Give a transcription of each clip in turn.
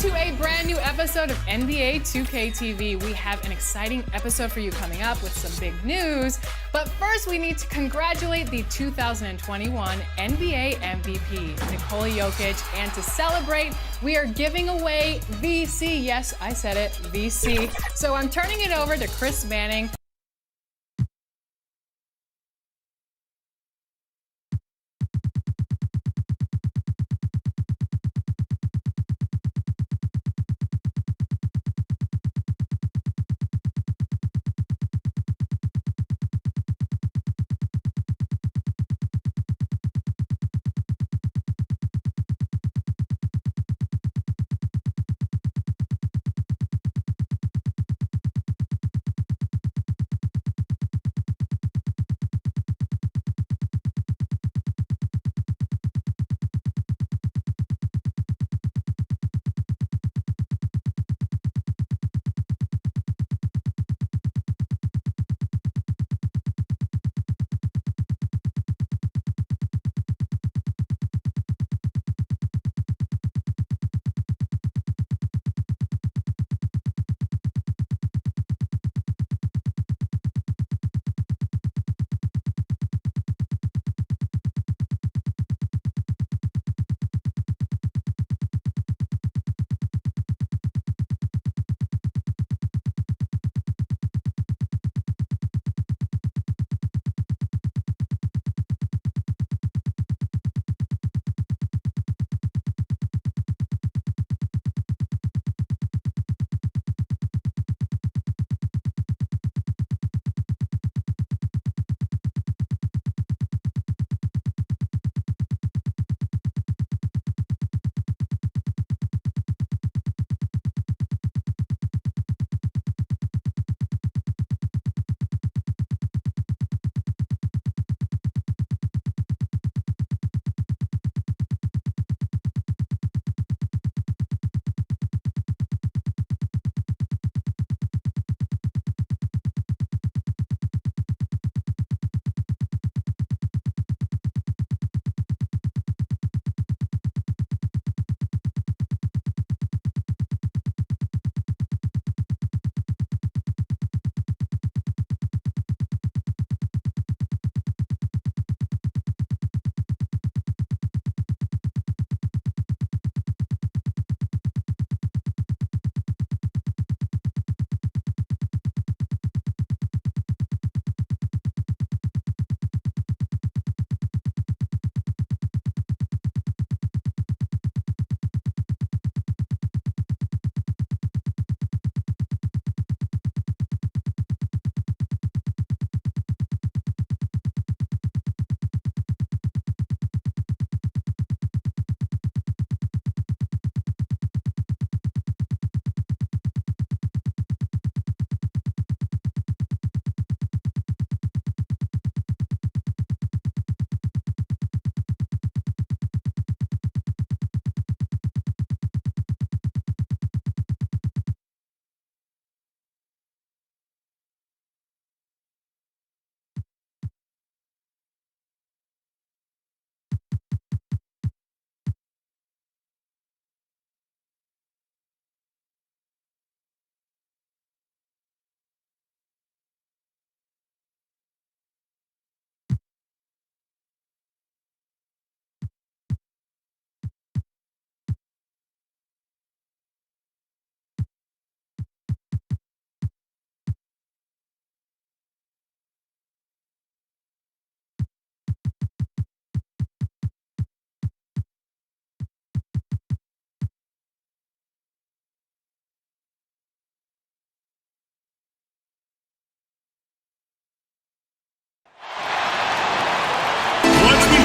to a brand new episode of NBA 2K TV. We have an exciting episode for you coming up with some big news. But first, we need to congratulate the 2021 NBA MVP, Nikola Jokic. And to celebrate, we are giving away VC. Yes, I said it, VC. So I'm turning it over to Chris Manning.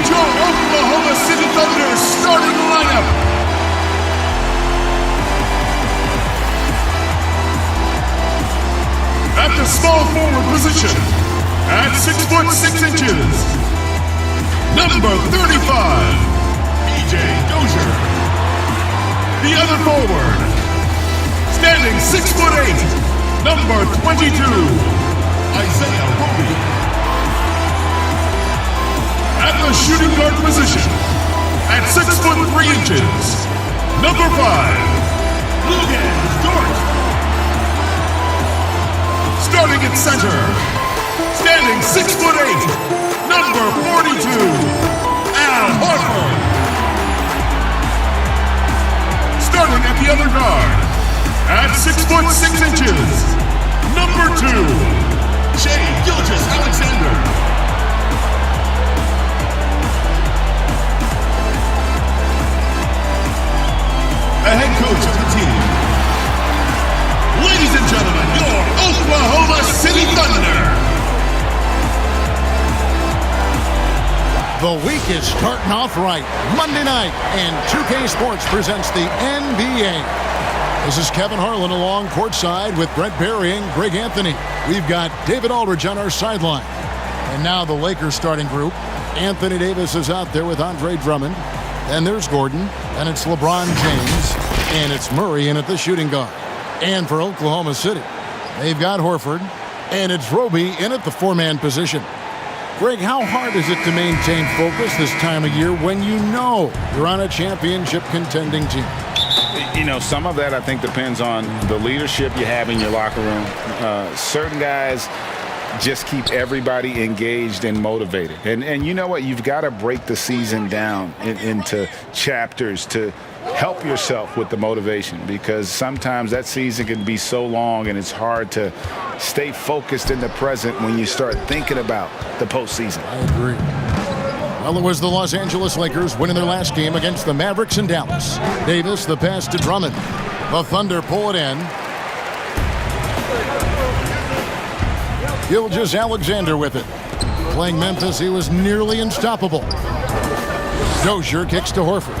Oklahoma City Thunder's starting lineup. At the small forward position, at 6 foot 6 inches, number 35, PJ Dozier. The other forward, standing 6 foot 8, number 22, Isaiah Roby. At the shooting guard position, at 6 foot 3 inches, number 5, Luguentz Dort. Starting at center, standing 6'8", number 42, Al Horford. Starting at the other guard, at 6'6", number 2, Shai Gilgeous-Alexander. The head coach of the team. Ladies and gentlemen, your Oklahoma City Thunder. The week is starting off right. Monday night, and 2K Sports presents the NBA. This is Kevin Harlan along courtside with Brent Barry and Greg Anthony. We've got David Aldridge on our sideline. And now the Lakers starting group. Anthony Davis is out there with Andre Drummond. And there's Gordon, and it's LeBron James, and it's Murray in at the shooting guard. And for Oklahoma City, they've got Horford, and it's Roby in at the four-man position. Greg, how hard is it to maintain focus this time of year when you know you're on a championship contending team? You know, some of that I think depends on the leadership you have in your locker room. Certain guys just keep everybody engaged and motivated. And you know what? You've got to break the season down into chapters to help yourself with the motivation, because sometimes that season can be so long and it's hard to stay focused in the present when you start thinking about the postseason. I agree. Well, it was the Los Angeles Lakers winning their last game against the Mavericks in Dallas. Davis, the pass to Drummond. The Thunder pull it in. Gilgeous-Alexander with it. Playing Memphis, he was nearly unstoppable. Dozier kicks to Horford.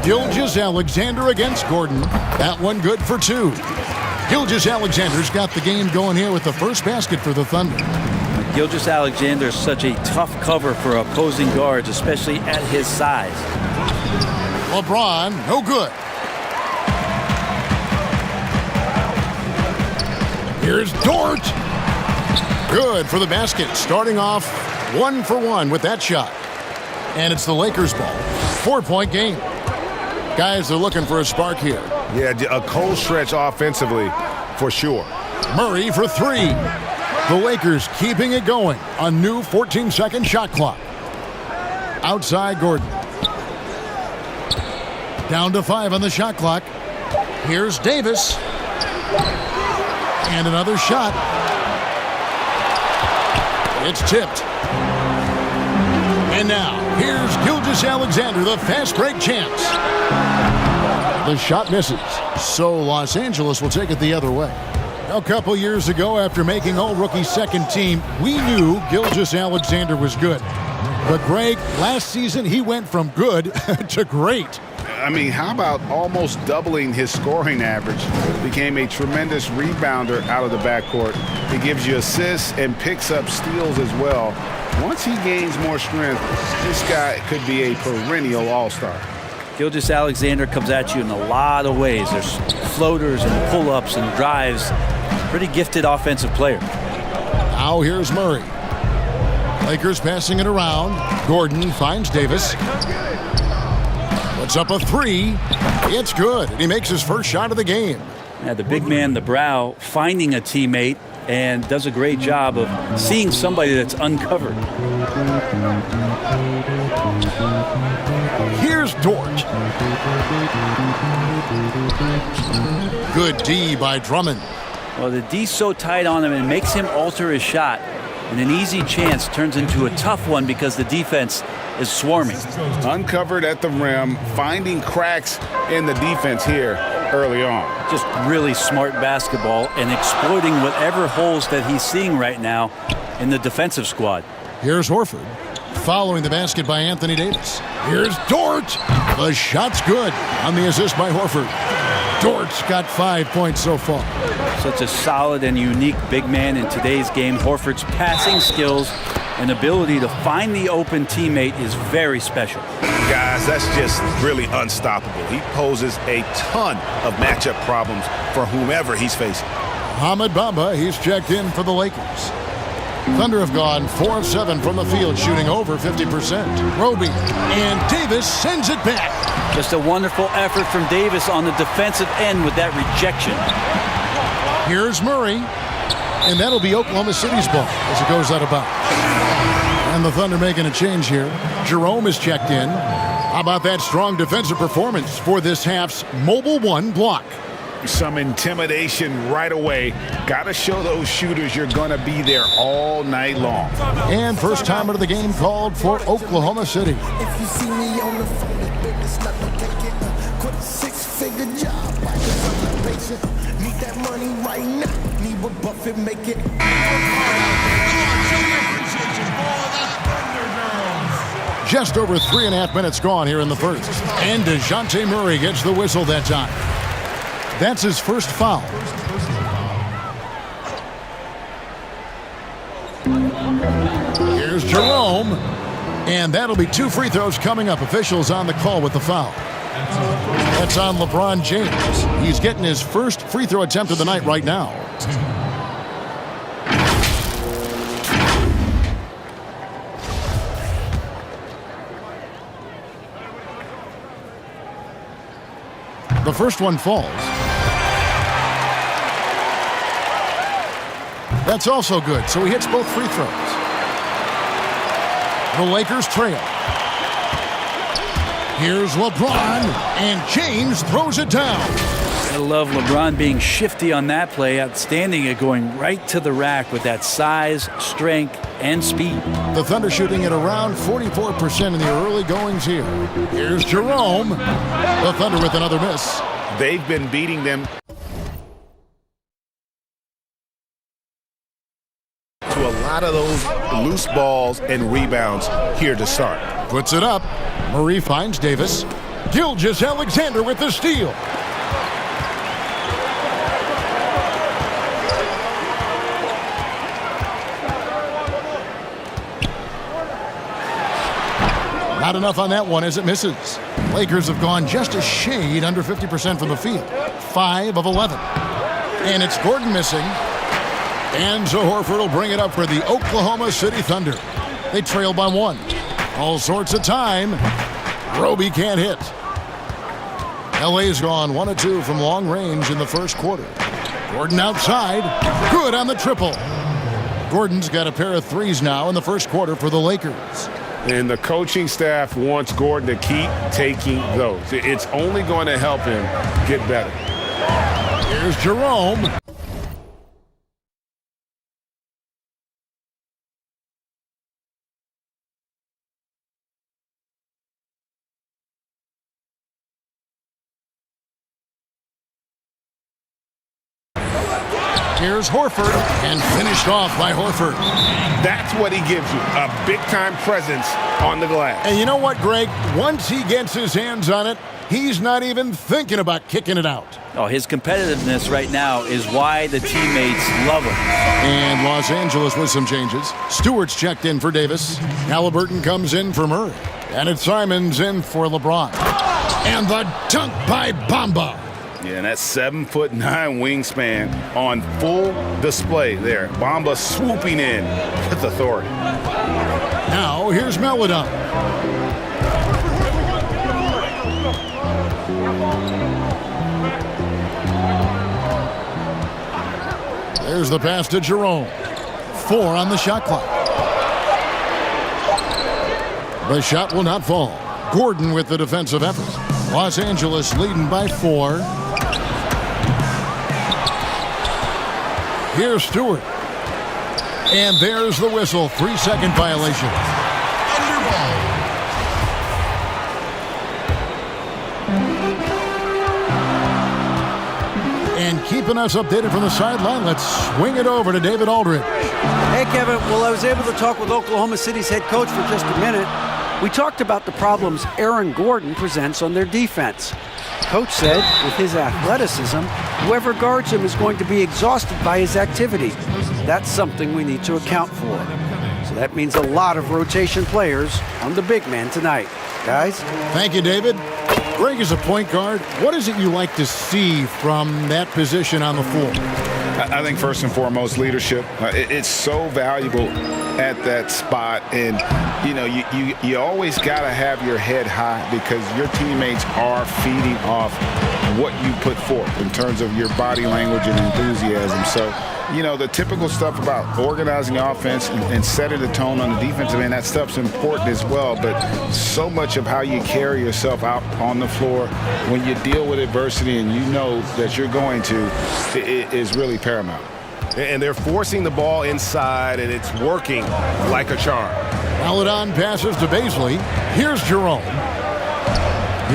Gilgeous-Alexander against Gordon. That one good for two. Gilgeous-Alexander's got the game going here with the first basket for the Thunder. Gilgeous-Alexander is such a tough cover for opposing guards, especially at his size. LeBron, no good. Here's Dort. Good for the basket. Starting off 1 for 1 with that shot. And it's the Lakers ball. 4-point game. Guys are looking for a spark here. Yeah, a cold stretch offensively for sure. Murray for three. The Lakers keeping it going. A new 14-second shot clock. Outside Gordon. Down to 5 on the shot clock. Here's Davis. And another shot. It's tipped. And now, here's Gilgeous-Alexander, the fast break chance. The shot misses. So Los Angeles will take it the other way. A couple years ago, after making all-rookie second team, we knew Gilgeous-Alexander was good. But Greg, last season, he went from good to great. I mean, how about almost doubling his scoring average? Became a tremendous rebounder out of the backcourt. He gives you assists and picks up steals as well. Once he gains more strength, this guy could be a perennial all-star. Gilgeous-Alexander comes at you in a lot of ways. There's floaters and pull-ups and drives. Pretty gifted offensive player. Now here's Murray. Lakers passing it around. Gordon finds Davis. Puts up a three. It's good. He makes his first shot of the game. Yeah, the big man, the brow, finding a teammate and does a great job of seeing somebody that's uncovered. Here's Dort. Good D by Drummond. Well, the D's so tight on him and makes him alter his shot. And an easy chance turns into a tough one because the defense is swarming. Uncovered at the rim, finding cracks in the defense here early on. Just really smart basketball and exploiting whatever holes that he's seeing right now in the defensive squad. Here's Horford. Following the basket by Anthony Davis. Here's Dort. The shot's good on the assist by Horford. Dort's got 5 points so far. Such a solid and unique big man in today's game. Horford's passing skills and ability to find the open teammate is very special. Guys, that's just really unstoppable. He poses a ton of matchup problems for whomever he's facing. Ahmed Bamba, he's checked in for the Lakers. Thunder have gone 4 of 7 from the field, shooting over 50%. Roby and Davis sends it back. Just a wonderful effort from Davis on the defensive end with that rejection. Here's Murray, and that'll be Oklahoma City's ball as it goes out of bounds. And the Thunder making a change here. Jerome is checked in. How about that strong defensive performance for this half's Mobile One block? Some intimidation right away. Got to show those shooters you're going to be there all night long. And first timer of the game called for Oklahoma City. If you see me on the phone, it's not to take it. Quit a 6-figure job. Like a celebration. Need that money right now. Need what Buffett make it. Just over 3.5 minutes gone here in the first. And DeJounte Murray gets the whistle that time. That's his first foul. Here's Jerome. And that'll be 2 free throws coming up. Officials on the call with the foul. That's on LeBron James. He's getting his first free throw attempt of the night right now. The first one falls. That's also good, so he hits both free throws. The Lakers trail. Here's LeBron, and James throws it down. I love LeBron being shifty on that play. Outstanding at going right to the rack with that size, strength, and speed. The Thunder shooting at around 44% in the early goings here. Here's Jerome. The Thunder with another miss. They've been beating them to a lot of those loose balls and rebounds here to start. Puts it up. Murray finds Davis. Gilgeous-Alexander with the steal. Not enough on that one as it misses. Lakers have gone just a shade under 50% from the field. 5 of 11. And it's Gordon missing. And so Horford will bring it up for the Oklahoma City Thunder. They trail by 1. All sorts of time. Roby can't hit. LA's gone 1 of 2 from long range in the first quarter. Gordon outside. Good on the triple. Gordon's got a pair of threes now in the first quarter for the Lakers. And the coaching staff wants Gordon to keep taking those. It's only going to help him get better. Here's Jerome. Here's Horford, and finished off by Horford. That's what he gives you, a big-time presence on the glass. And you know what, Greg? Once he gets his hands on it, he's not even thinking about kicking it out. Oh, his competitiveness right now is why the teammates love him. And Los Angeles with some changes. Stewart's checked in for Davis. Halliburton comes in for Murray. And it's Simons in for LeBron. And the dunk by Bamba. Yeah, and that 7'9" wingspan on full display there. Bamba swooping in with authority. Now here's Melodon. There's the pass to Jerome. 4 on the shot clock. The shot will not fall. Gordon with the defensive effort. Los Angeles leading by 4. Here's Stewart. And there's the whistle. 3-second violation. And keeping us updated from the sideline, let's swing it over to David Aldridge. Hey, Kevin. Well, I was able to talk with Oklahoma City's head coach for just a minute. We talked about the problems Aaron Gordon presents on their defense. Coach said with his athleticism, whoever guards him is going to be exhausted by his activity. That's something we need to account for. So that means a lot of rotation players on the big man tonight. Guys? Thank you, David. Greg is a point guard. What is it you like to see from that position on the floor? I think first and foremost, leadership. It's so valuable at that spot. And, you always got to have your head high because your teammates are feeding off what you put forth in terms of your body language and enthusiasm. So, the typical stuff about organizing the offense and setting the tone on the defensive end, that stuff's important as well. But so much of how you carry yourself out on the floor when you deal with adversity and you know that you're going to, it is really paramount. And they're forcing the ball inside, and it's working like a charm. Maledon passes to Baisley. Here's Jerome.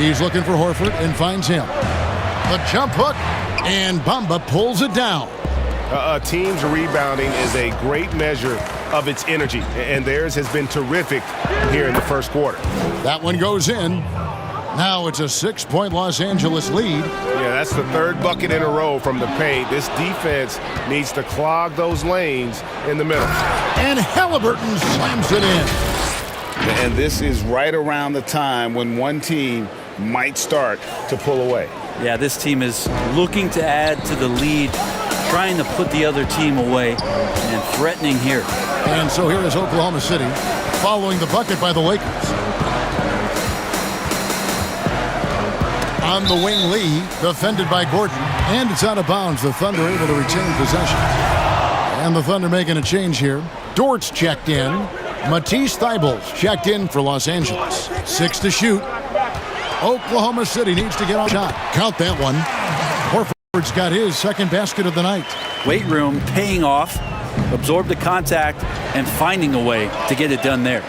He's looking for Horford and finds him. The jump hook, and Bamba pulls it down. A team's rebounding is a great measure of its energy, and theirs has been terrific here in the first quarter. That one goes in. Now it's a 6-point Los Angeles lead. Yeah, that's the third bucket in a row from the paint. This defense needs to clog those lanes in the middle. And Halliburton slams it in. And this is right around the time when one team might start to pull away. Yeah, this team is looking to add to the lead, trying to put the other team away, and threatening here. And so here is Oklahoma City following the bucket by the Lakers. On the wing, Lee, defended by Gordon, and it's out of bounds. The Thunder able to retain possession. And the Thunder making a change here. Dortz checked in. Matisse Thybulle checked in for Los Angeles. 6 to shoot. Oklahoma City needs to get on shot. Count that one. Horford's got his second basket of the night. Weight room paying off, absorb the contact, and finding a way to get it done there.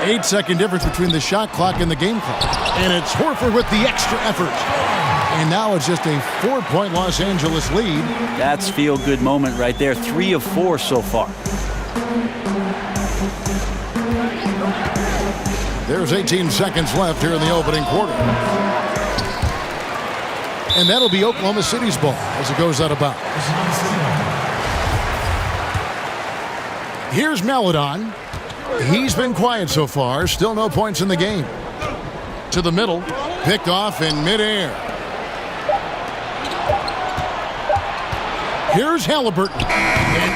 8-second difference between the shot clock and the game clock. And it's Horford with the extra effort. And now it's just a 4-point Los Angeles lead. That's feel-good moment right there. 3 of 4 so far. There's 18 seconds left here in the opening quarter. And that'll be Oklahoma City's ball as it goes out of bounds. Here's Maledon. He's been quiet so far. Still no points in the game. To the middle. Picked off in midair. Here's Halliburton. And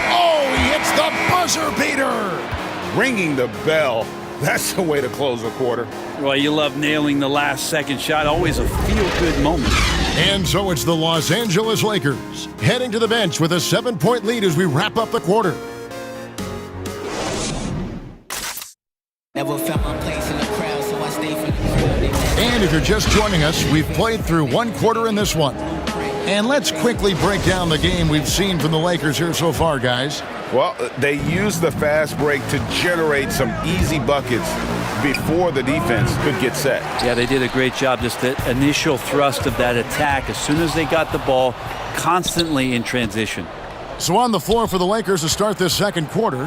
he hits the buzzer beater. Ringing the bell. That's the way to close a quarter. Well, you love nailing the last second shot. Always a feel-good moment. And so it's the Los Angeles Lakers heading to the bench with a 7-point lead as we wrap up the quarter. Never found my place in the crowd, so I stay for the crowd. And if you're just joining us, we've played through one quarter in this one. And let's quickly break down the game we've seen from the Lakers here so far, guys. Well, they used the fast break to generate some easy buckets before the defense could get set. Yeah, they did a great job. Just the initial thrust of that attack as soon as they got the ball, constantly in transition. So on the floor for the Lakers to start this second quarter,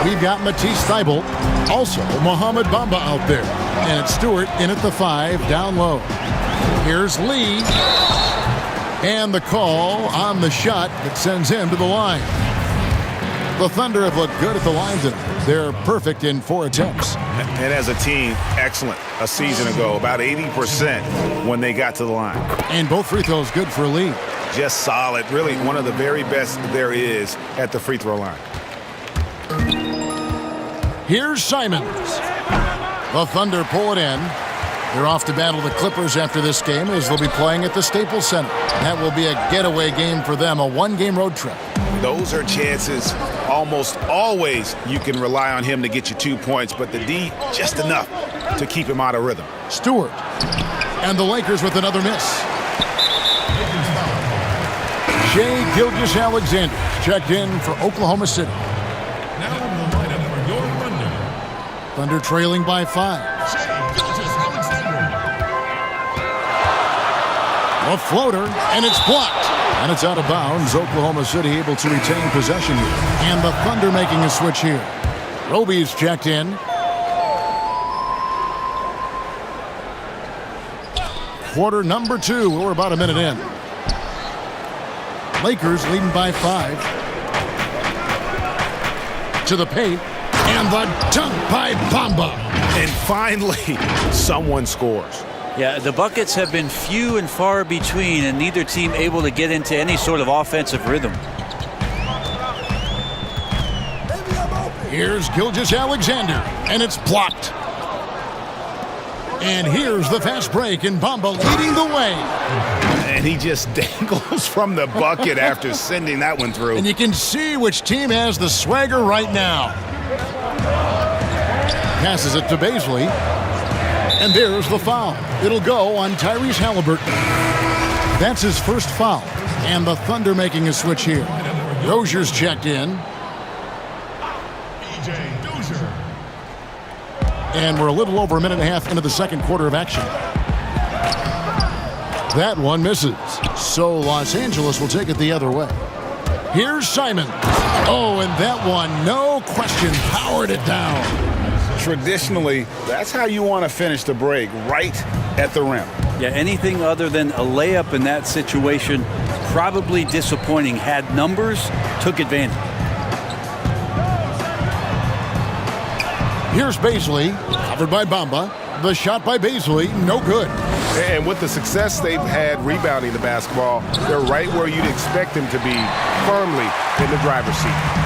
we've got Matisse Thybulle, also Mohamed Bamba out there. And it's Stewart in at the 5, down low. Here's Lee. And the call on the shot that sends him to the line. The Thunder have looked good at the line tonight. They're perfect in 4 attempts. And as a team, excellent a season ago. About 80% when they got to the line. And both free throws good for Lee. Just solid. Really one of the very best there is at the free throw line. Here's Simons. The Thunder pull it in. They're off to battle the Clippers after this game as they'll be playing at the Staples Center. That will be a getaway game for them, a 1-game road trip. Those are chances almost always you can rely on him to get you 2 points, but the D just enough to keep him out of rhythm. Stewart. And the Lakers with another miss. Shai Gilgeous-Alexander checked in for Oklahoma City. Now in the lineup for your Thunder. Thunder trailing by 5. A floater, and it's blocked. And it's out of bounds. Oklahoma City able to retain possession here. And the Thunder making a switch here. Roby's checked in. Quarter number 2. We're about a minute in. Lakers leading by 5. To the paint. And the dunk by Bamba. And finally, someone scores. Yeah, the buckets have been few and far between, and neither team able to get into any sort of offensive rhythm. Here's Gilgeous-Alexander, and it's blocked. And here's the fast break, and Bamba leading the way. And he just dangles from the bucket after sending that one through. And you can see which team has the swagger right now. Passes it to Bazley. And there's the foul. It'll go on Tyrese Halliburton. That's his first foul. And the Thunder making a switch here. Rozier's checked in. And we're a little over a minute and a half into the second quarter of action. That one misses. So Los Angeles will take it the other way. Here's Simon. Oh, and that one, no question, powered it down. Traditionally, that's how you want to finish the break, right at the rim. Yeah, anything other than a layup in that situation, probably disappointing. Had numbers, took advantage. Here's Bazley, covered by Bamba. The shot by Bazley, no good. And with the success they've had rebounding the basketball, they're right where you'd expect them to be, firmly in the driver's seat.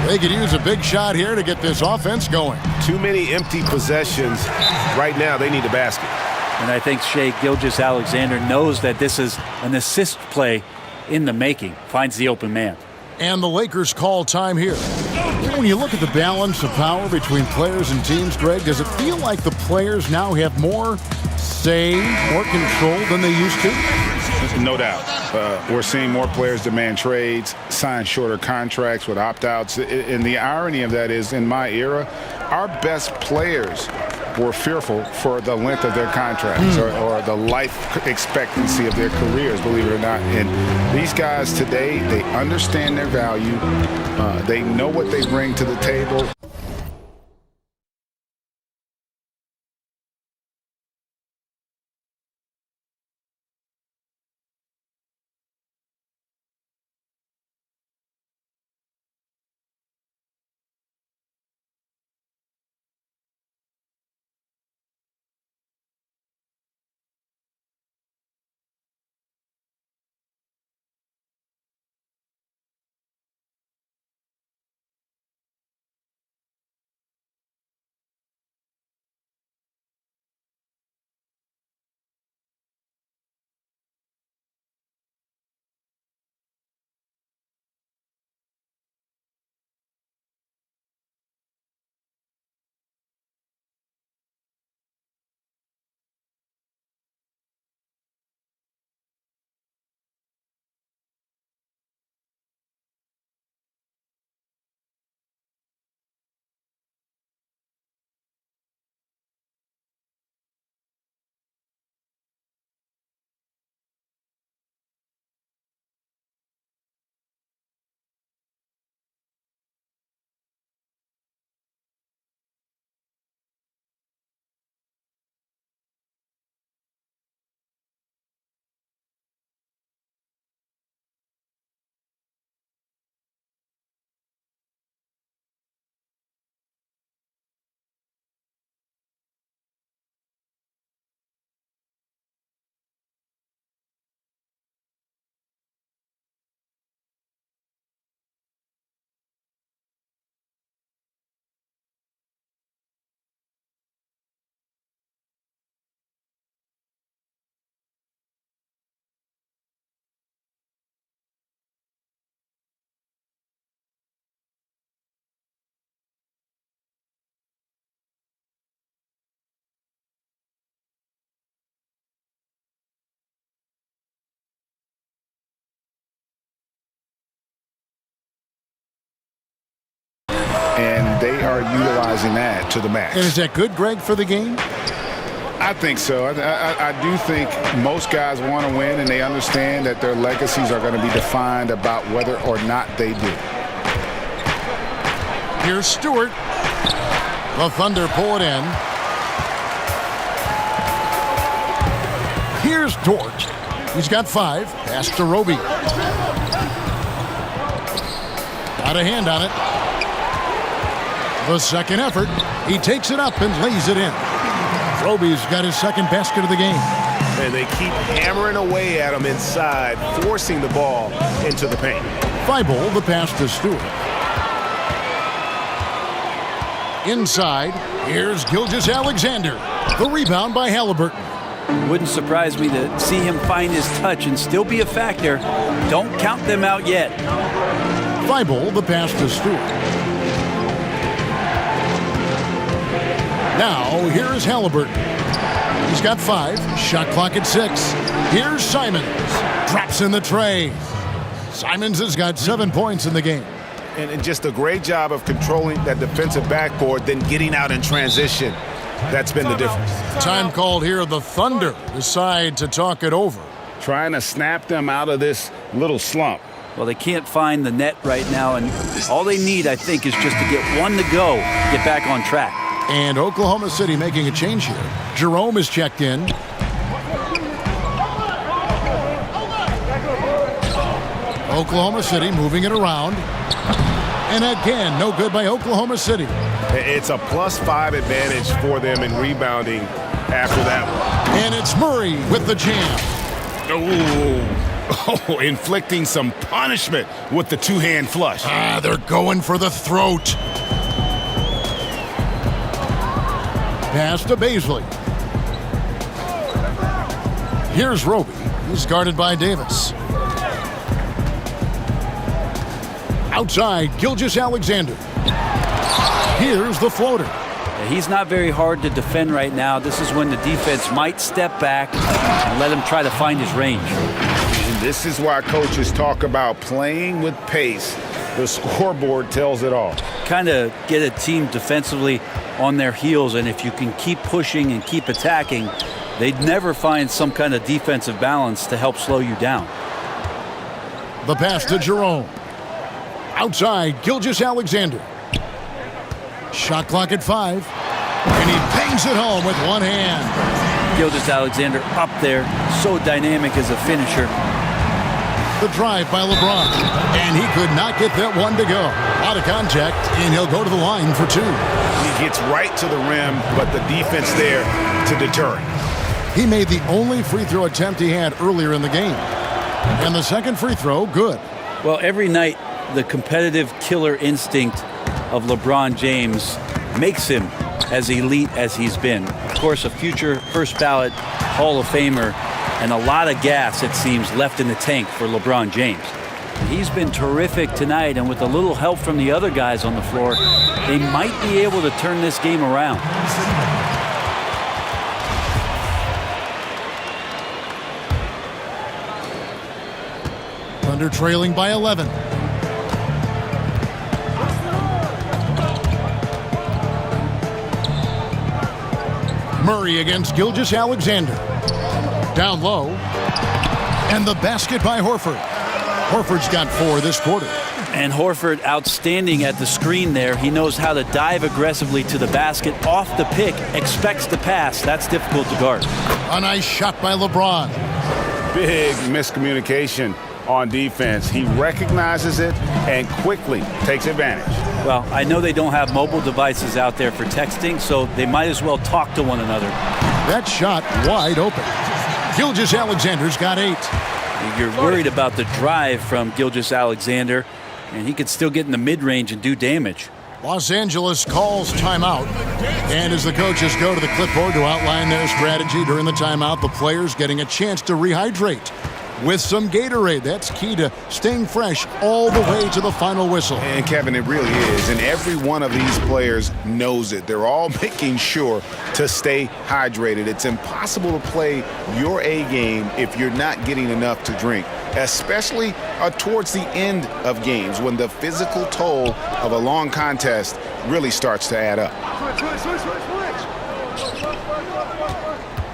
They could use a big shot here to get this offense going. Too many empty possessions. Right now, they need a basket. And I think Shai Gilgeous-Alexander knows that this is an assist play in the making. Finds the open man. And the Lakers call time here. When you look at the balance of power between players and teams, Greg, does it feel like the players now have more say, more control than they used to? No doubt. We're seeing more players demand trades, sign shorter contracts with opt-outs. And the irony of that is, in my era, our best players were fearful for the length of their contracts or the life expectancy of their careers, believe it or not. And these guys today, they understand their value. They know what they bring to the table. And they are utilizing that to the max. And is that good, Greg, for the game? I think so. I do think most guys want to win, and they understand that their legacies are going to be defined about whether or not they do. Here's Stewart. The Thunder pull it in. Here's Dort. He's got 5. Pass to Roby. Got a hand on it. The second effort. He takes it up and lays it in. Roby's got his second basket of the game. And they keep hammering away at him inside, forcing the ball into the paint. Thibault, the pass to Stewart. Inside, here's Gilgeous-Alexander. The rebound by Halliburton. Wouldn't surprise me to see him find his touch and still be a factor. Don't count them out yet. Thibault, the pass to Stewart. Now, here's Halliburton. He's got 5. Shot clock at 6. Here's Simons. Drops in the tray. Simons has got 7 points in the game. And just a great job of controlling that defensive backboard, then getting out in transition. That's been the difference. Time called here. The Thunder decide to talk it over. Trying to snap them out of this little slump. Well, they can't find the net right now, and all they need, I think, is just to get one to go, get back on track. And Oklahoma City making a change here. Jerome is checked in. Oklahoma City moving it around. And again, no good by Oklahoma City. It's a +5 advantage for them in rebounding after that one. And it's Murray with the jam. Oh, inflicting some punishment with the two-hand flush. They're going for the throat. Pass to Baisley. Here's Roby. He's guarded by Davis. Outside, Gilgeous-Alexander. Here's the floater. He's not very hard to defend right now. This is when the defense might step back and let him try to find his range. And this is why coaches talk about playing with pace. The scoreboard tells it all. Kind of get a team defensively on their heels, and if you can keep pushing and keep attacking, they'd never find some kind of defensive balance to help slow you down. The pass to Jerome. Outside, Gilgeous-Alexander. Shot clock at 5. And he bangs it home with one hand. Gilgeous-Alexander up there, so dynamic as a finisher. The drive by LeBron. And he could not get that one to go. Out of contact, and he'll go to the line for 2. He gets right to the rim, but the defense there to deter him. He made the only free throw attempt he had earlier in the game. And the second free throw, good. Well, every night, the competitive killer instinct of LeBron James makes him as elite as he's been. Of course, a future first ballot Hall of Famer, and a lot of gas, it seems, left in the tank for LeBron James. He's been terrific tonight, and with a little help from the other guys on the floor, they might be able to turn this game around. Thunder trailing by 11. Murray against Gilgeous-Alexander. Down low. And the basket by Horford. Horford's got 4 this quarter. And Horford outstanding at the screen there. He knows how to dive aggressively to the basket off the pick, expects the pass. That's difficult to guard. A nice shot by LeBron. Big miscommunication on defense. He recognizes it and quickly takes advantage. Well, I know they don't have mobile devices out there for texting, so they might as well talk to one another. That shot wide open. Gilgeous-Alexander's got 8. You're worried about the drive from Gilgeous-Alexander, and he could still get in the mid-range and do damage. Los Angeles calls timeout. And as the coaches go to the clipboard to outline their strategy during the timeout, the players getting a chance to rehydrate with some Gatorade. That's key to staying fresh all the way to the final whistle. And Kevin, it really is. And every one of these players knows it. They're all making sure to stay hydrated. It's impossible to play your A game if you're not getting enough to drink, especially towards the end of games when the physical toll of a long contest really starts to add up.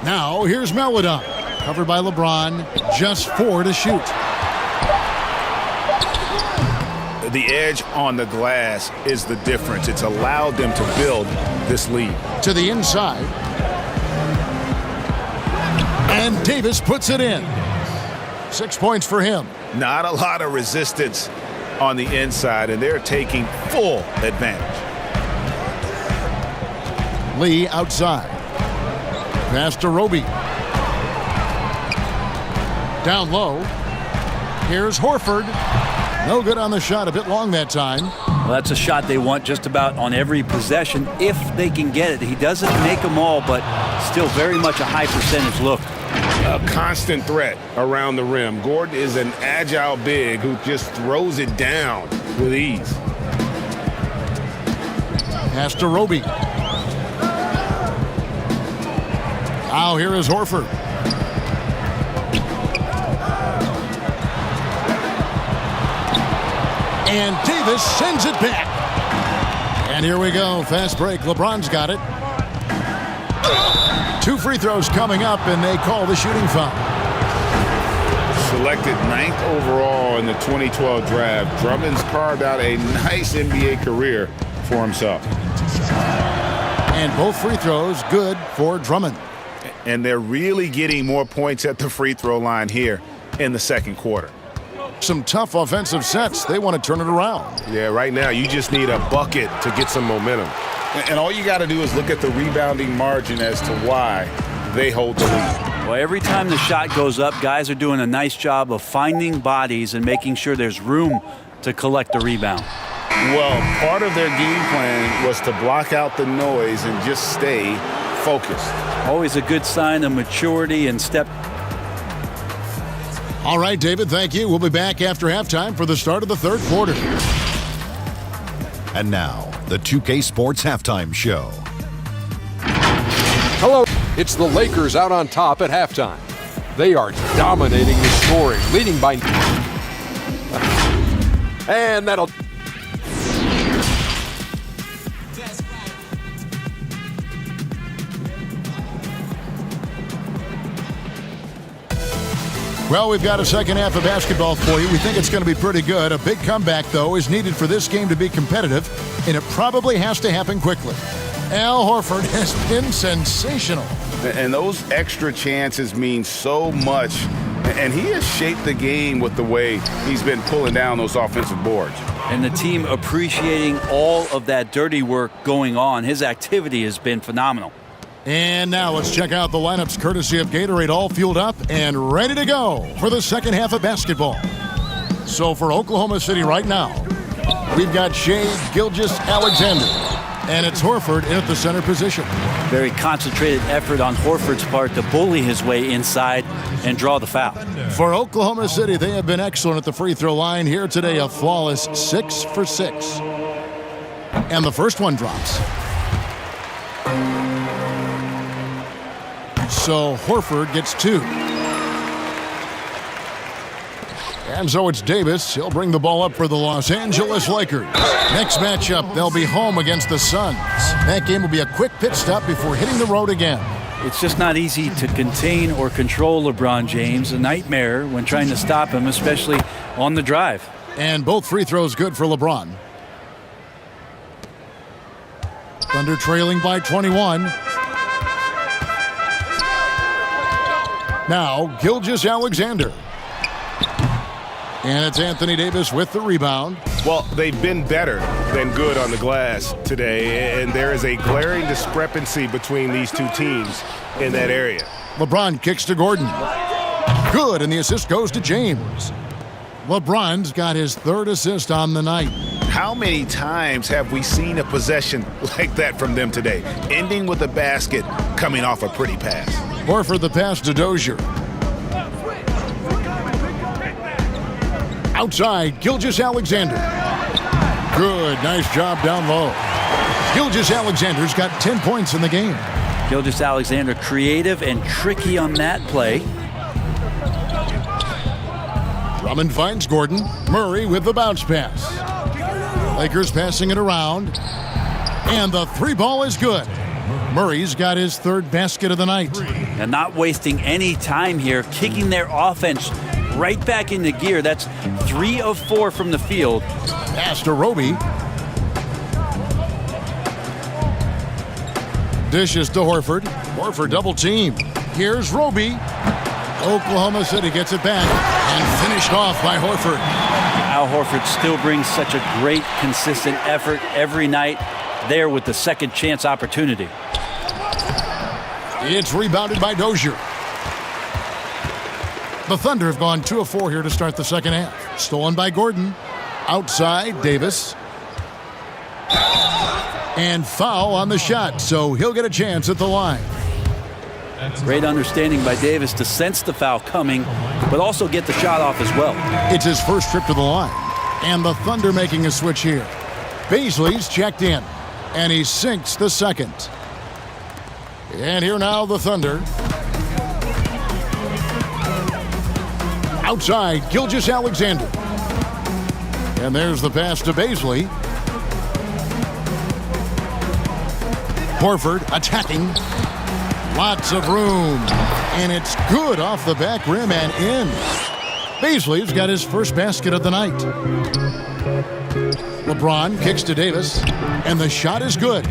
Now here's Meledon. Covered by LeBron, just 4 to shoot. The edge on the glass is the difference. It's allowed them to build this lead. To the inside. And Davis puts it in. 6 points for him. Not a lot of resistance on the inside, and they're taking full advantage. Lee outside. Pass to Roby. Down low. Here's Horford. No good on the shot. A bit long that time. Well, that's a shot they want just about on every possession if they can get it. He doesn't make them all, but still very much a high percentage look. A constant threat around the rim. Gordon is an agile big who just throws it down with ease. Pass to Roby. Now here is Horford. And Davis sends it back. And here we go. Fast break. LeBron's got it. 2 free throws coming up, and they call the shooting foul. Selected 9th overall in the 2012 draft, Drummond's carved out a nice NBA career for himself. And both free throws good for Drummond. And they're really getting more points at the free throw line here in the second quarter. Some tough offensive sets. They want to turn it around. Yeah, right now you just need a bucket to get some momentum. And all you got to do is look at the rebounding margin as to why they hold the lead. Well, every time the shot goes up, guys are doing a nice job of finding bodies and making sure there's room to collect the rebound. Well, part of their game plan was to block out the noise and just stay focused. Always a good sign of maturity and step. All right, David, thank you. We'll be back after halftime for the start of the third quarter. And now, the 2K Sports Halftime Show. Hello, it's the Lakers out on top at halftime. They are dominating the scoring, leading by... And that'll... Well, we've got a second half of basketball for you. We think it's going to be pretty good. A big comeback, though, is needed for this game to be competitive, and it probably has to happen quickly. Al Horford has been sensational. And those extra chances mean so much. And he has shaped the game with the way he's been pulling down those offensive boards. And the team appreciating all of that dirty work going on. His activity has been phenomenal. And now let's check out the lineups courtesy of Gatorade, all fueled up and ready to go for the second half of basketball. So for Oklahoma City right now, we've got Shai Gilgeous-Alexander, and it's Horford in at the center position. Very concentrated effort on Horford's part to bully his way inside and draw the foul. For Oklahoma City, they have been excellent at the free throw line here today, a flawless 6 for 6. And the first one drops. So Horford gets 2. And so it's Davis. He'll bring the ball up for the Los Angeles Lakers. Next matchup, they'll be home against the Suns. That game will be a quick pit stop before hitting the road again. It's just not easy to contain or control LeBron James. A nightmare when trying to stop him, especially on the drive. And both free throws good for LeBron. Thunder trailing by 21. Now, Gilgeous-Alexander. And it's Anthony Davis with the rebound. Well, they've been better than good on the glass today, and there is a glaring discrepancy between these two teams in that area. LeBron kicks to Gordon. Good, and the assist goes to James. LeBron's got his 3rd assist on the night. How many times have we seen a possession like that from them today, ending with a basket coming off a pretty pass? Horford the pass to Dozier. Outside, Gilgeous-Alexander. Good, nice job down low. Gilgeous-Alexander's got 10 points in the game. Gilgeous-Alexander creative and tricky on that play. Drummond finds Gordon. Murray with the bounce pass. Lakers passing it around. And the 3 ball is good. Murray's got his 3rd basket of the night. And not wasting any time here, kicking their offense right back into gear. That's 3 of 4 from the field. Pass to Roby. Dishes to Horford. Horford double team. Here's Roby. Oklahoma City gets it back and finished off by Horford. Al Horford still brings such a great, consistent effort every night there with the second chance opportunity. It's rebounded by Dozier. The Thunder have gone 2 of 4 here to start the second half. Stolen by Gordon. Outside, Davis. And foul on the shot, so he'll get a chance at the line. Great understanding by Davis to sense the foul coming, but also get the shot off as well. It's his first trip to the line. And the Thunder making a switch here. Baisley's checked in, and he sinks the second. And here now the Thunder. Outside, Gilgeous-Alexander. And there's the pass to Baisley. Horford attacking. Lots of room. And it's good off the back rim and in. Baisley's got his first basket of the night. LeBron kicks to Davis. And the shot is good.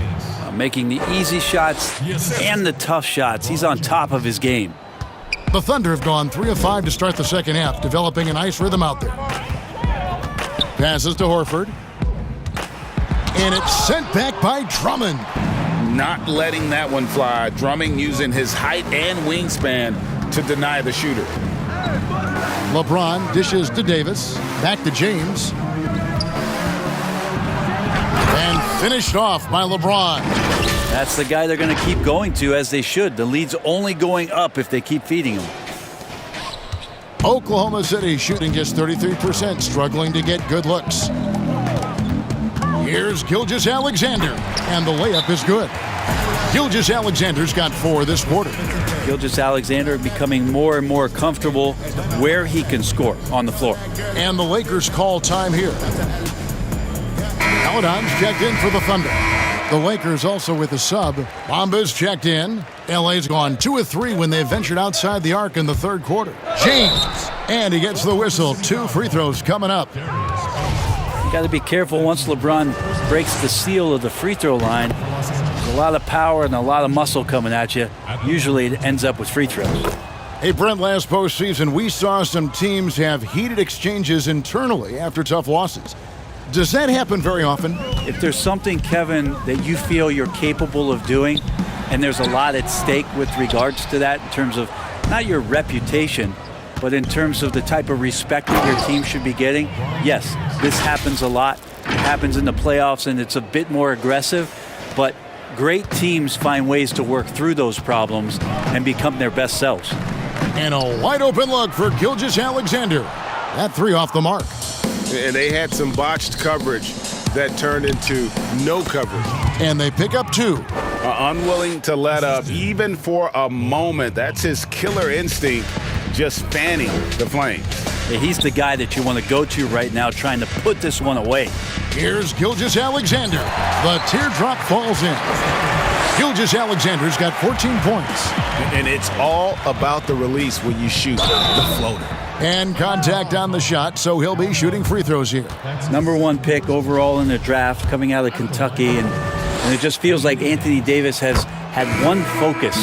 Making the easy shots and the tough shots. He's on top of his game. The Thunder have gone 3 of 5 to start the second half, developing a nice rhythm out there. Passes to Horford. And it's sent back by Drummond. Not letting that one fly. Drummond using his height and wingspan to deny the shooter. LeBron dishes to Davis. Back to James. And finished off by LeBron. That's the guy they're going to keep going to, as they should. The lead's only going up if they keep feeding him. Oklahoma City shooting just 33%, struggling to get good looks. Here's Gilgeous-Alexander, and the layup is good. Gilgeous-Alexander's got 4 this quarter. Gilgeous-Alexander becoming more and more comfortable where he can score on the floor. And the Lakers call time here. Paladon's checked in for the Thunder. The Lakers also with a sub. Bamba's checked in. LA's gone 2 of 3 when they ventured outside the arc in the third quarter. James, and he gets the whistle. 2 free throws coming up. You got to be careful once LeBron breaks the seal of the free throw line. There's a lot of power and a lot of muscle coming at you. Usually it ends up with free throws. Hey, Brent, last postseason, we saw some teams have heated exchanges internally after tough losses. Does that happen very often? If there's something, Kevin, that you feel you're capable of doing, and there's a lot at stake with regards to that in terms of not your reputation, but in terms of the type of respect that your team should be getting, yes, this happens a lot. It happens in the playoffs, and it's a bit more aggressive, but great teams find ways to work through those problems and become their best selves. And a wide open look for Gilgeous-Alexander. That 3 off the mark. And they had some botched coverage that turned into no coverage. And they pick up 2. Unwilling to let up even for a moment. That's his killer instinct, just fanning the flames. Yeah, he's the guy that you want to go to right now, trying to put this one away. Here's Gilgeous-Alexander. The teardrop falls in. Gilgeous-Alexander's got 14 points. And it's all about the release when you shoot the floater. And contact on the shot, so he'll be shooting free throws here. Number 1 pick overall in the draft, coming out of Kentucky, and it just feels like Anthony Davis has had one focus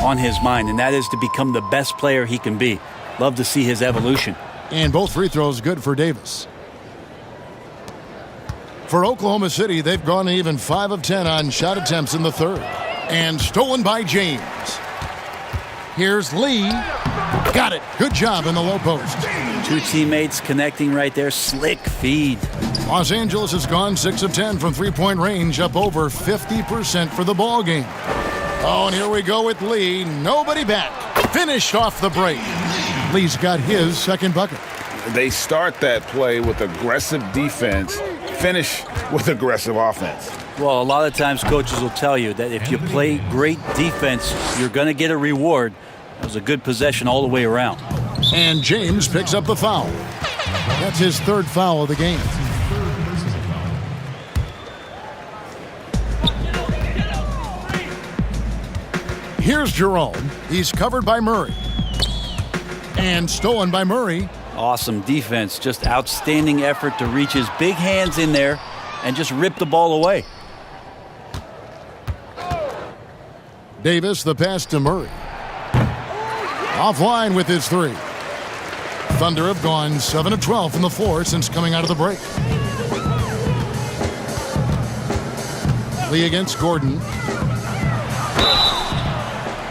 on his mind, and that is to become the best player he can be. Love to see his evolution. And both free throws good for Davis. For Oklahoma City, they've gone even 5 of 10 on shot attempts in the third. And stolen by James. Here's Lee. Got it. Good job in the low post. 2 teammates connecting right there. Slick feed. Los Angeles has gone 6 of 10 from three-point range, up over 50% for the ball game. Oh, and here we go with Lee. Nobody back. Finished off the break. Lee's got his second bucket. They start that play with aggressive defense, finish with aggressive offense. Well, a lot of times coaches will tell you that if you play great defense, you're going to get a reward. It was a good possession all the way around. And James picks up the foul. That's his 3rd foul of the game. Here's Jerome. He's covered by Murray. And stolen by Murray. Awesome defense. Just outstanding effort to reach his big hands in there and just rip the ball away. Davis, the pass to Murray. Offline with his 3. Thunder have gone 7 of 12 from the floor since coming out of the break. Lee against Gordon.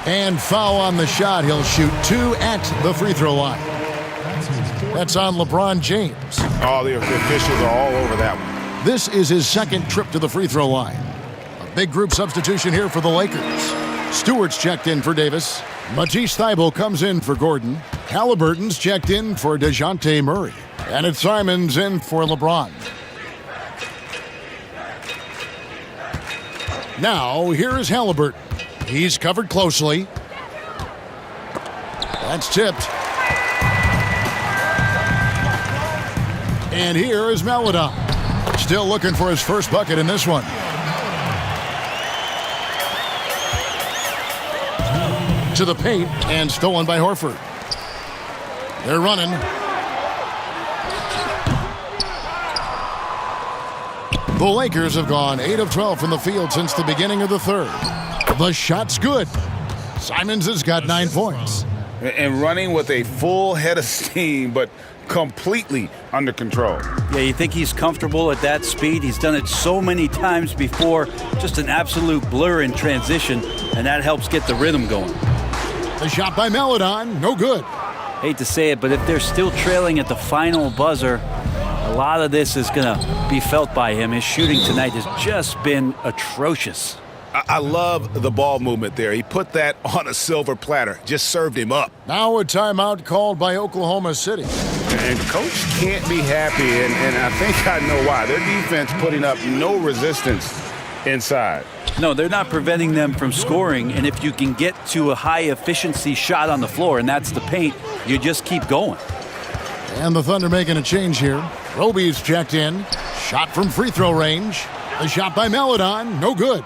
And foul on the shot. He'll shoot 2 at the free throw line. That's on LeBron James. All the officials are all over that one. This is his second trip to the free throw line. A big group substitution here for the Lakers. Stewart's checked in for Davis. Matisse Thybulle comes in for Gordon. Halliburton's checked in for DeJounte Murray. And it's Simons in for LeBron. Now, here is Halliburton. He's covered closely. That's tipped. And here is Maledon. Still looking for his first bucket in this one. To the paint and stolen by Horford. They're running. The Lakers have gone 8 of 12 from the field since the beginning of the third. The shot's good. Simons has got 9 points. And running with a full head of steam, but completely under control. Yeah, you think he's comfortable at that speed? He's done it so many times before. Just an absolute blur in transition, and that helps get the rhythm going. The shot by Maledon, no good. Hate to say it, but if they're still trailing at the final buzzer, a lot of this is going to be felt by him. His shooting tonight has just been atrocious. I love the ball movement there. He put that on a silver platter, just served him up. Now a timeout called by Oklahoma City. And Coach can't be happy, and I think I know why. Their defense putting up no resistance inside. No, they're not preventing them from scoring, and if you can get to a high-efficiency shot on the floor, and that's the paint, you just keep going. And the Thunder making a change here. Roby's checked in. Shot from free throw range. The shot by Maledon, no good.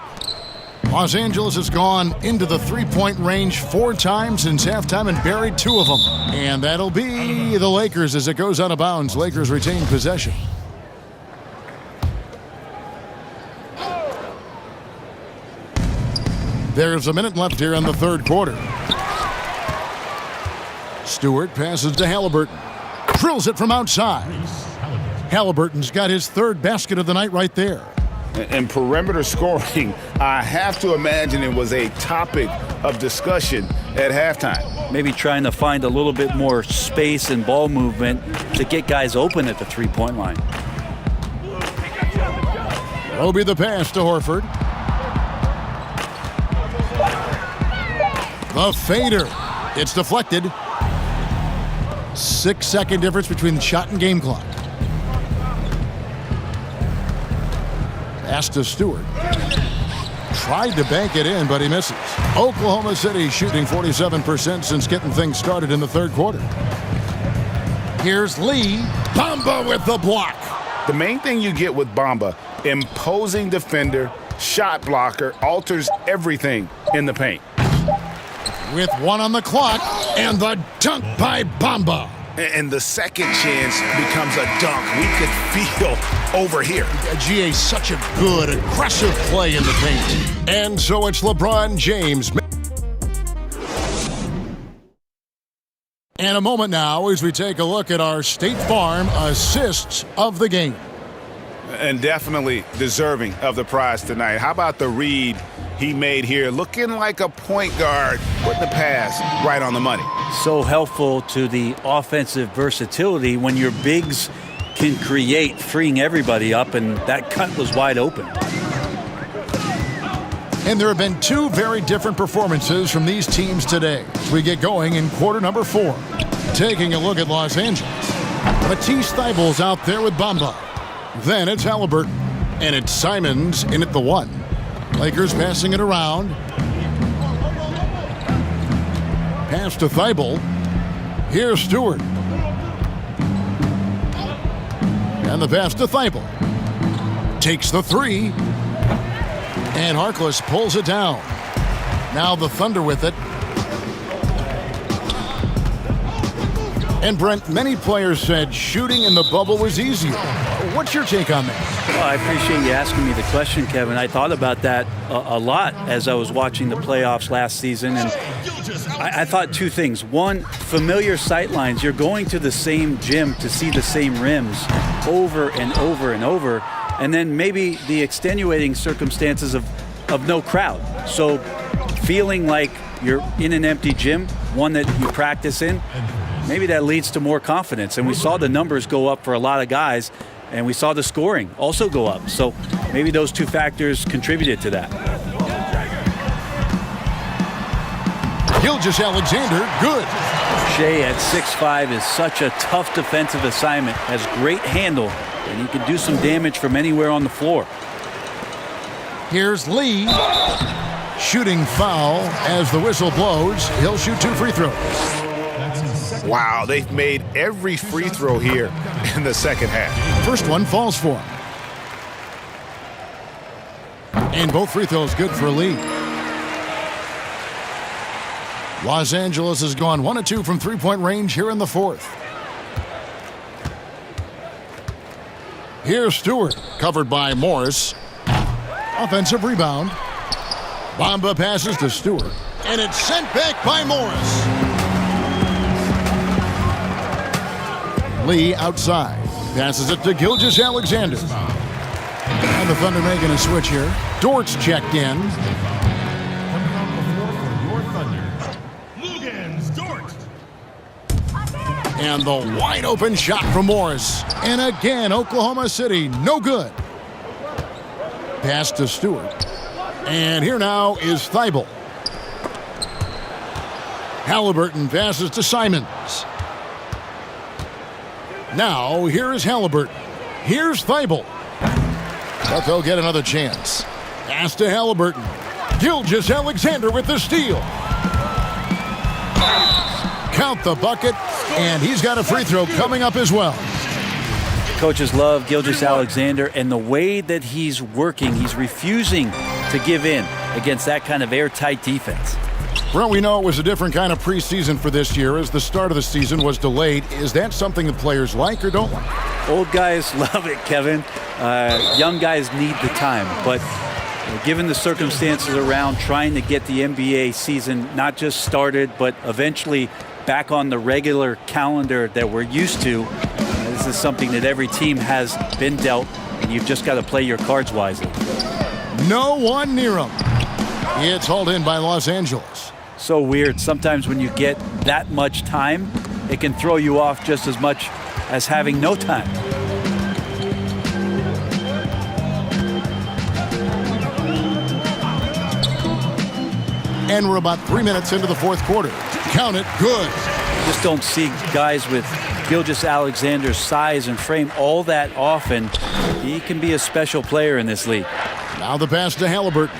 Los Angeles has gone into the three-point range 4 times since halftime and buried 2 of them. And that'll be the Lakers as it goes out of bounds. Lakers retain possession. There's a minute left here in the third quarter. Stewart passes to Halliburton. Drills it from outside. Halliburton's got his 3rd basket of the night right there. And perimeter scoring, I have to imagine it was a topic of discussion at halftime. Maybe trying to find a little bit more space and ball movement to get guys open at the three-point line. Roby the pass to Horford. The fader. It's deflected. 6-second difference between the shot and game clock. Pass to Stewart. Tried to bank it in, but he misses. Oklahoma City shooting 47% since getting things started in the third quarter. Here's Lee. Bamba with the block. The main thing you get with Bamba, imposing defender, shot blocker, alters everything in the paint. With 1 on the clock, and the dunk by Bamba. And the second chance becomes a dunk. We could feel over here. GA, such a good, aggressive play in the paint. And so it's LeBron James. And a moment now as we take a look at our State Farm assists of the game. And definitely deserving of the prize tonight. How about the read he made here? Looking like a point guard, putting the pass right on the money. So helpful to the offensive versatility when your bigs can create, freeing everybody up, and that cut was wide open. And there have been 2 very different performances from these teams today as we get going in quarter number 4. Taking a look at Los Angeles. Matisse Thybulle's out there with Bamba. Then it's Halliburton. And it's Simons in at the 1. Lakers passing it around. Pass to Thybulle. Here's Stewart. And the pass to Thybulle. Takes the 3. And Harkless pulls it down. Now the Thunder with it. And Brent, many players said shooting in the bubble was easier. What's your take on that? Well, I appreciate you asking me the question, Kevin. I thought about that a lot as I was watching the playoffs last season, and I thought 2 things. One, familiar sight lines. You're going to the same gym to see the same rims over and over and over, and then maybe the extenuating circumstances of no crowd. So feeling like you're in an empty gym, one that you practice in, maybe that leads to more confidence. And we saw the numbers go up for a lot of guys, and we saw the scoring also go up. So maybe those two factors contributed to that. Gilgeous-Alexander, good. Shea at 6'5" is such a tough defensive assignment, has great handle, and he can do some damage from anywhere on the floor. Here's Lee. Shooting foul as the whistle blows. He'll shoot 2 free throws. Wow, they've made every free throw here in the second half. First one falls for him. And both free throws good for Lee. Los Angeles has gone 1 of 2 from three-point range here in the fourth. Here's Stewart, covered by Morris. Offensive rebound. Bamba passes to Stewart, and it's sent back by Morris. Lee outside. Passes it to Gilgeous-Alexander. And the Thunder making a switch here. Dort's checked in. And the wide open shot from Morris. And again, Oklahoma City, no good. Pass to Stewart. And here now is Thibault. Halliburton passes to Simons. Now, here is Halliburton. Here's Thibault. But they'll get another chance. Pass to Halliburton. Gilgeous-Alexander with the steal. Count the bucket, and he's got a free throw coming up as well. Coaches love Gilgeous-Alexander, and the way that he's working, he's refusing to give in against that kind of airtight defense. Well, we know it was a different kind of preseason for this year as the start of the season was delayed. Is that something that players like or don't like? Old guys love it, Kevin. Young guys need the time, but given the circumstances around trying to get the NBA season not just started, but eventually back on the regular calendar that we're used to, this is something that every team has been dealt, and you've just got to play your cards wisely. No one near him. It's hauled in by Los Angeles. So weird. Sometimes when you get that much time, it can throw you off just as much as having no time. And we're about 3 minutes into the fourth quarter. Count it, good. Just don't see guys with Gilgeous-Alexander's size and frame all that often. He can be a special player in this league. Now the pass to Halliburton.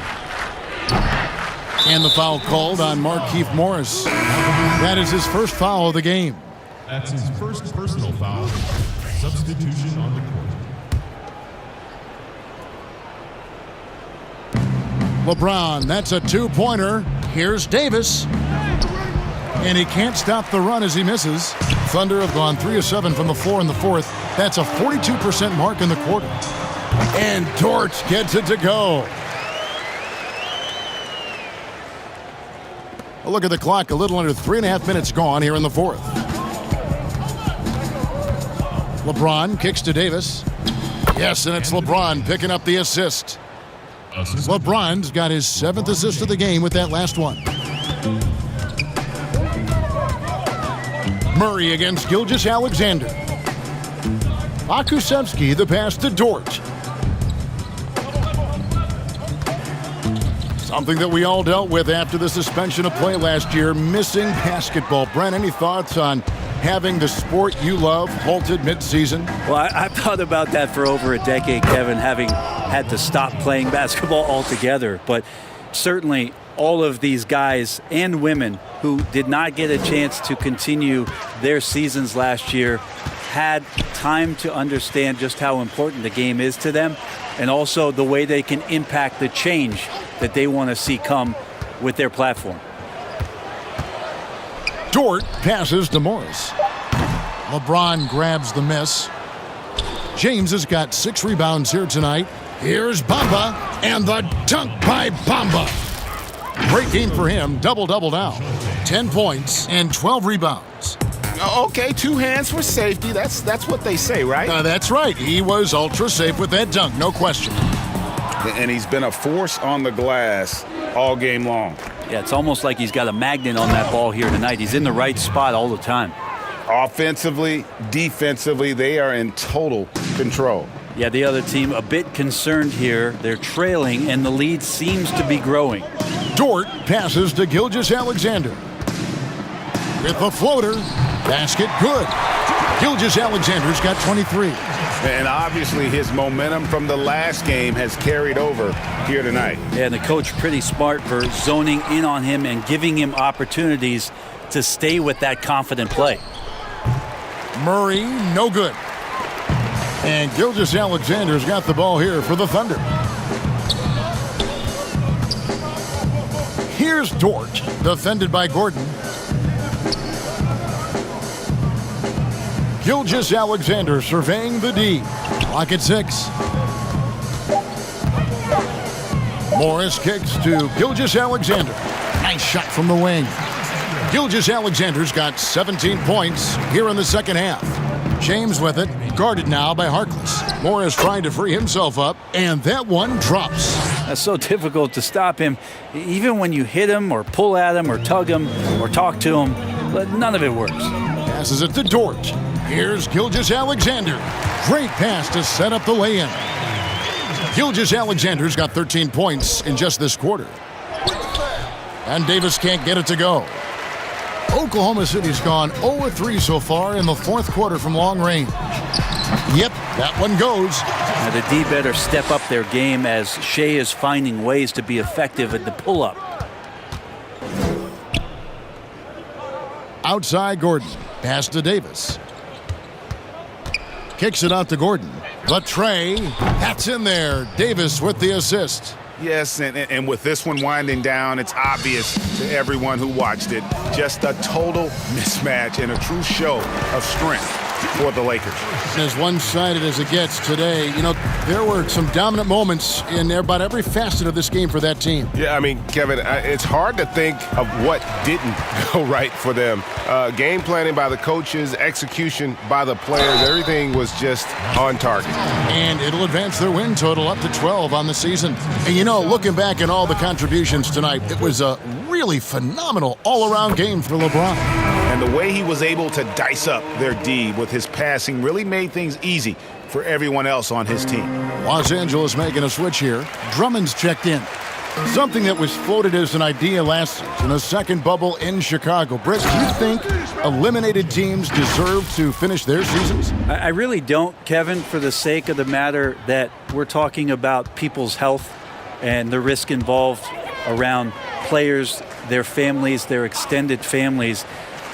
And the foul called on Markieff Morris. That is his first foul of the game. That's his first personal foul. Substitution on the court. LeBron, that's a two-pointer. Here's Davis. And he can't stop the run as he misses. Thunder have gone 3 of 7 from the floor in the fourth. That's a 42% mark in the quarter. And Dort gets it to go. A look at the clock, a little under 3.5 minutes gone here in the fourth. LeBron kicks to Davis. Yes, and it's LeBron picking up the assist. LeBron's got his 7th assist of the game with that last one. Murray against Gilgeous-Alexander. Akusevsky, the pass to Dort. Something that we all dealt with after the suspension of play last year, missing basketball. Brent, any thoughts on having the sport you love halted mid-season? Well, I've thought about that for over a decade, Kevin, having had to stop playing basketball altogether. But certainly all of these guys and women who did not get a chance to continue their seasons last year had time to understand just how important the game is to them, and also the way they can impact the change that they want to see come with their platform. Dort passes to Morris. LeBron grabs the miss. James has got 6 rebounds here tonight. Here's Bamba, and the dunk by Bamba. Great game for him, double-double now. 10 points and 12 rebounds. Okay, 2 hands for safety. That's what they say, right? That's right. He was ultra safe with that dunk, no question. And he's been a force on the glass all game long. Yeah, it's almost like he's got a magnet on that ball here tonight. He's in the right spot all the time. Offensively, defensively, they are in total control. Yeah, the other team a bit concerned here. They're trailing, and the lead seems to be growing. Dort passes to Gilgeous-Alexander. With the floater, basket good. Gilgeous-Alexander's got 23. And obviously his momentum from the last game has carried over here tonight. Yeah, and the coach pretty smart for zoning in on him and giving him opportunities to stay with that confident play. Murray, no good. And Gilgeous-Alexander's got the ball here for the Thunder. Here's Dort, defended by Gordon. Gilgeous-Alexander surveying the D. Clock at 6. Morris kicks to Gilgeous-Alexander. Nice shot from the wing. Gilgeous-Alexander's got 17 points here in the second half. James with it, guarded now by Harkless. Morris trying to free himself up, and that one drops. That's so difficult to stop him. Even when you hit him or pull at him or tug him or talk to him, but none of it works. Passes it to Dort. Here's Gilgeous-Alexander. Great pass to set up the lay-in. Gilgeous-Alexander's got 13 points in just this quarter. And Davis can't get it to go. Oklahoma City's gone 0-3 so far in the fourth quarter from long range. Yep, that one goes. Now the D better step up their game as Shea is finding ways to be effective at the pull-up. Outside Gordon. Pass to Davis. Kicks it out to Gordon. The tray. That's in there. Davis with the assist. Yes, and with this one winding down, it's obvious to everyone who watched it. Just a total mismatch and a true show of strength for the Lakers. As one-sided as it gets today, you know, there were some dominant moments in about every facet of this game for that team. Yeah, I mean, Kevin, it's hard to think of what didn't go right for them. Game planning by the coaches, execution by the players, everything was just on target. And it'll advance their win total up to 12 on the season. And you know, looking back at all the contributions tonight, it was a really phenomenal all-around game for LeBron. And the way he was able to dice up their D with his passing really made things easy for everyone else on his team. Los Angeles making a switch here. Drummond's checked in. Something that was floated as an idea last season, a second bubble in Chicago. Britt, do you think eliminated teams deserve to finish their seasons? I really don't, Kevin, for the sake of the matter that we're talking about people's health and the risk involved around players, their families, their extended families.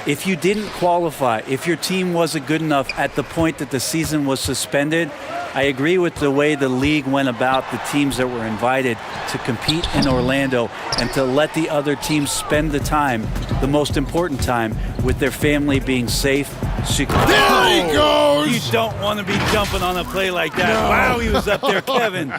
If you didn't qualify, if your team wasn't good enough at the point that the season was suspended, I agree with the way the league went about the teams that were invited to compete in Orlando and to let the other teams spend the time, the most important time, with their family being safe. Secure. There he goes! You don't want to be jumping on a play like that. No. Wow, he was up there, Kevin.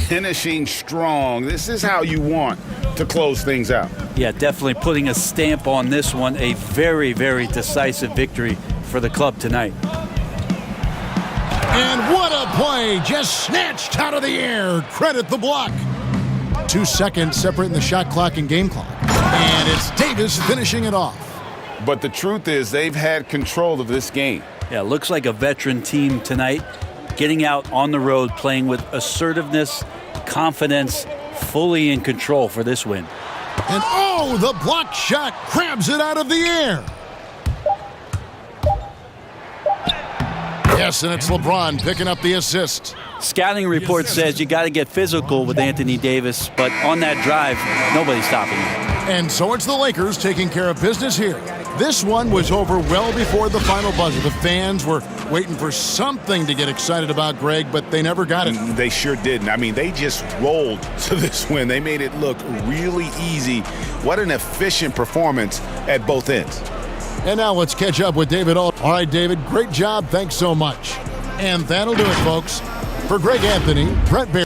Finishing strong. This is how you want to close things out. Yeah, definitely putting a stamp on this one. A very, very decisive victory for the club tonight. And what a play! Just snatched out of the air. Credit the block. 2 seconds separating the shot clock and game clock. And it's Davis finishing it off. But the truth is they've had control of this game. Yeah, looks like a veteran team tonight. Getting out on the road, playing with assertiveness, confidence, fully in control for this win. And oh, the block shot grabs it out of the air. Yes, and it's LeBron picking up the assist. Scouting report says you got to get physical with Anthony Davis, but on that drive, nobody's stopping him. And so it's the Lakers taking care of business here. This one was over well before the final buzzer. The fans were waiting for something to get excited about, Greg, but they never got it. They sure didn't. I mean, they just rolled to this win. They made it look really easy. What an efficient performance at both ends. And now let's catch up with David Ault. All right, David, great job. Thanks so much. And that'll do it, folks. For Greg Anthony, Brett Baer.